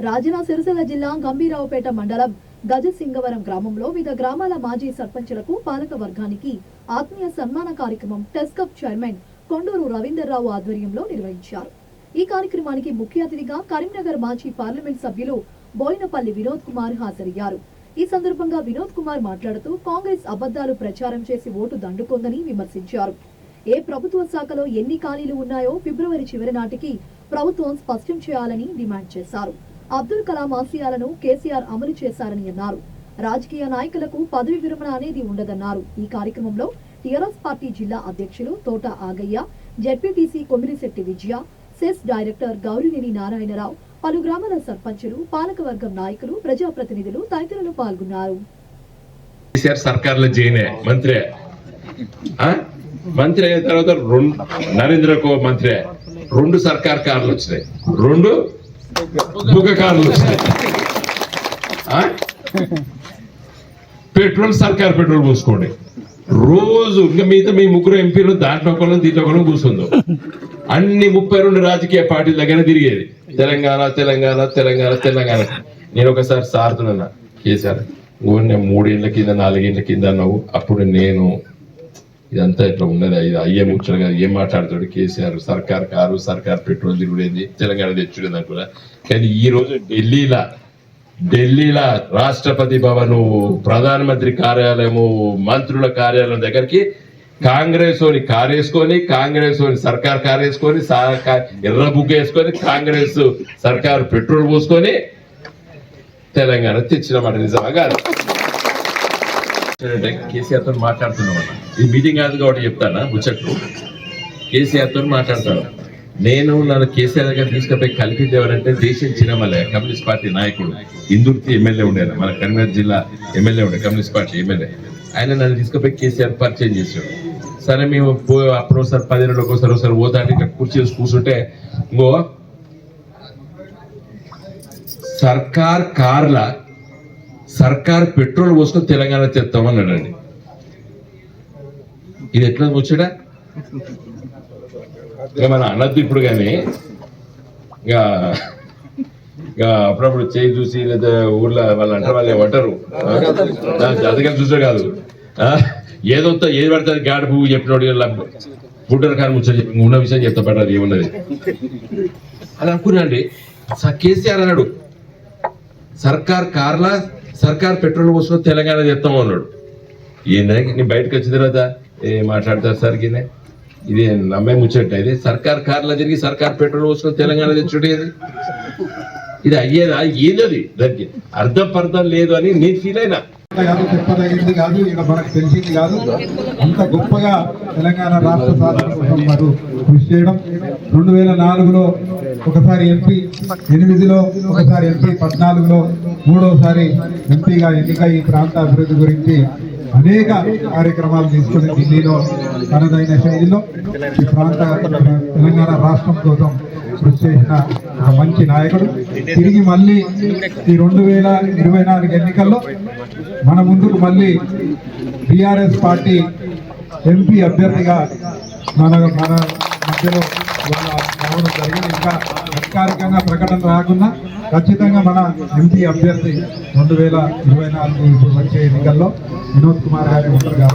రాజన్న సిరిసిల్ల జిల్లా గంభీరావుపేట మండలం గజసింగవరం గ్రామంలో వివిధ గ్రామాల మాజీ సర్పంచులకు పాలక వర్గానికి ఆత్మీయ సన్మాన కార్యక్రమం టెస్కప్ చైర్మన్ కొండూరు రవీందర్రావు ఆధ్వర్యంలో నిర్వహించారు. ఈ కార్యక్రమానికి ముఖ్య అతిథిగా కరీంనగర్ మాజీ పార్లమెంట్ సభ్యులు బోయినపల్లి వినోద్ కుమార్ హాజరయ్యారు. ఈ సందర్భంగా వినోద్ కుమార్ మాట్లాడుతూ కాంగ్రెస్ అబద్దాలు ప్రచారం చేసి ఓటు దండుకుందని విమర్శించారు. ఏ ప్రభుత్వ శాఖలో ఎన్ని ఖాళీలు ఉన్నాయో ఫిబ్రవరి చివరి నాటికి ప్రభుత్వం స్పష్టం చేయాలని డిమాండ్ చేశారు. అబ్దుల్ కలాం ఆశయాలను కేసీఆర్ అమలు చేశారని అన్నారు. రాజకీయ నాయకులకు పదవి విరమణ అనేది ఉండదన్నారు. ఈ కార్యక్రమంలో టీఆర్ఎస్ పార్టీ జిల్లా అధ్యక్షులు తోట ఆగయ్య, జెడ్పీటీసీ కొమిరిశెట్టి విజయ, సెస్ డైరెక్టర్ గౌరినేని నారాయణరావు, పలు గ్రామాల సర్పంచులు, పాలకవర్గం నాయకులు, ప్రజాప్రతినిధులు తదితరులు పాల్గొన్నారు. మంత్రి అయిన తర్వాత నరేంద్ర కో మంత్రి 2 సర్కార్ కార్లు వచ్చినాయి, 2 బుగ్గ కార్లు వచ్చినాయి. పెట్రోల్ సర్కార్ పెట్రోల్ పోసుకోండి రోజు. ఇంకా మిగతా మీ ముగ్గురు ఎంపీలు దాంట్లో ఒకళ్ళు దీంట్లో ఒకళ్ళు కూర్చుందో అన్ని 32 రాజకీయ పార్టీల దగ్గర తిరిగేది తెలంగాణ తెలంగాణ తెలంగాణ తెలంగాణ. నేను ఒకసారి సారుతున్నా కేసీఆర్ 3 ఏళ్ల కింద 4 ఏళ్ల కింద అన్నావు, అప్పుడు నేను ఇదంతా ఇట్లా ఉన్నది, ఇది అయ్యే ముచ్చటగా ఏం మాట్లాడుతాడు కేసీఆర్, సర్కార్ కారు సర్కార్ పెట్రోల్ తిరుగుడేది తెలంగాణ తెచ్చుడేది అనుకున్నా. కానీ ఈ రోజు ఢిల్లీలో రాష్ట్రపతి భవన్, ప్రధానమంత్రి కార్యాలయము, మంత్రుల కార్యాలయం దగ్గరికి కాంగ్రెస్ కారేసుకొని, కాంగ్రెస్ సర్కార్ కారేసుకొని, ఎర్ర బుగ్గ వేసుకొని, కాంగ్రెస్ సర్కారు పెట్రోల్ పోసుకొని తెలంగాణ తెచ్చినమాట. నిజమా కాదు? కేసీఆర్ తో మాట్లాడుతున్నాం. ఈ మీటింగ్ కాదు కాబట్టి చెప్తానా ముచ్చట్లు. కేసీఆర్ తో మాట్లాడతాను. నన్ను కేసీఆర్ దగ్గర తీసుకుపోయి కలిపింది ఎవరంటే దేశం చిన్నమల్లయ్య, కమ్యూనిస్ట్ పార్టీ నాయకుడు, ఇందుర్తి ఎమ్మెల్యే ఉండేది, మన కరీంనగర్ జిల్లా ఎమ్మెల్యే ఉండే, కమ్యూనిస్ట్ పార్టీ ఎమ్మెల్యే. ఆయన నన్ను తీసుకుపోయి కేసీఆర్ పరిచయం చేశాడు. సరే మేము అప్పుడు ఒకసారి 10 రోజులకు ఒకసారి పోతా అంటే ఇక్కడ కూర్చొని కూర్చుంటే ఇంకో సర్కార్ కార్ల సర్కార్ పెట్రోల్ పోసుకొని తెలంగాణ తెస్తామన్నాడండి. ఇది ఎట్లా వచ్చాడా? ఇక మన అన్నది ఇప్పుడు కానీ ఇక అప్పుడప్పుడు చేయి చూసి లేదా ఊర్లో వాళ్ళు అంటారు, వాళ్ళు ఏమంటారు జాతకాలు చూసే కాదు, ఏది పడుతుంది గాడి పువ్వు చెప్పినోడు బుడ్డర్ ఖాన్ ముచ్చట ఉన్న విషయం చెప్తా పడ్డారు ఏమున్నది అని అనుకున్నాండి. కేసీఆర్ అన్నాడు సర్కార్ కార్ల సర్కార్ పెట్రోల్ పోసుకొని తెలంగాణ తెస్తాం అన్నాడు. ఏందని నీ బయటకు వచ్చిన తర్వాత మాట్లాడతారు సార్ కింద ఇది నమ్మే ముచ్చట. ఇది సర్కార్ కార్లో తిరిగి సర్కార్ పెట్రోల్ పోసుకొని తెలంగాణ తెచ్చుడేది, ఇది అయ్యేదా? ఏదది దానికి అర్థం లేదు అని నేను ఫీల్ అయినా. చెప్పదగింది కాదు, ఇక మనకు తెలిసింది కాదు. అంత గొప్పగా తెలంగాణ రాష్ట్ర సాధన కోసం వారు కృషి చేయడం. 2004లో ఒకసారి ఎంపీ, 8లో ఒకసారి ఎంపీ, 14లో 3వసారి ఎంపీగా ఎన్నిక. ఈ ప్రాంత అభివృద్ధి గురించి అనేక కార్యక్రమాలు తీసుకుని ఢిల్లీలో తనదైన శైలిలో ఈ ప్రాంత తెలంగాణ రాష్ట్రం కోసం కృషి చేసిన ఒక మంచి నాయకుడు. తిరిగి మళ్ళీ ఈ 2024 ఎన్నికల్లో మన ముందుకు మళ్ళీ టిఆర్ఎస్ పార్టీ ఎంపీ అభ్యర్థిగా మన మధ్యలో రావడం జరిగింది. ఇంకా అధికారికంగా ప్రకటన రాకుండా ఖచ్చితంగా మన ఎంపీ అభ్యర్థి 2024 వచ్చే ఎన్నికల్లో వినోద్ కుమార్ గారు ఉంటారు కాబట్టి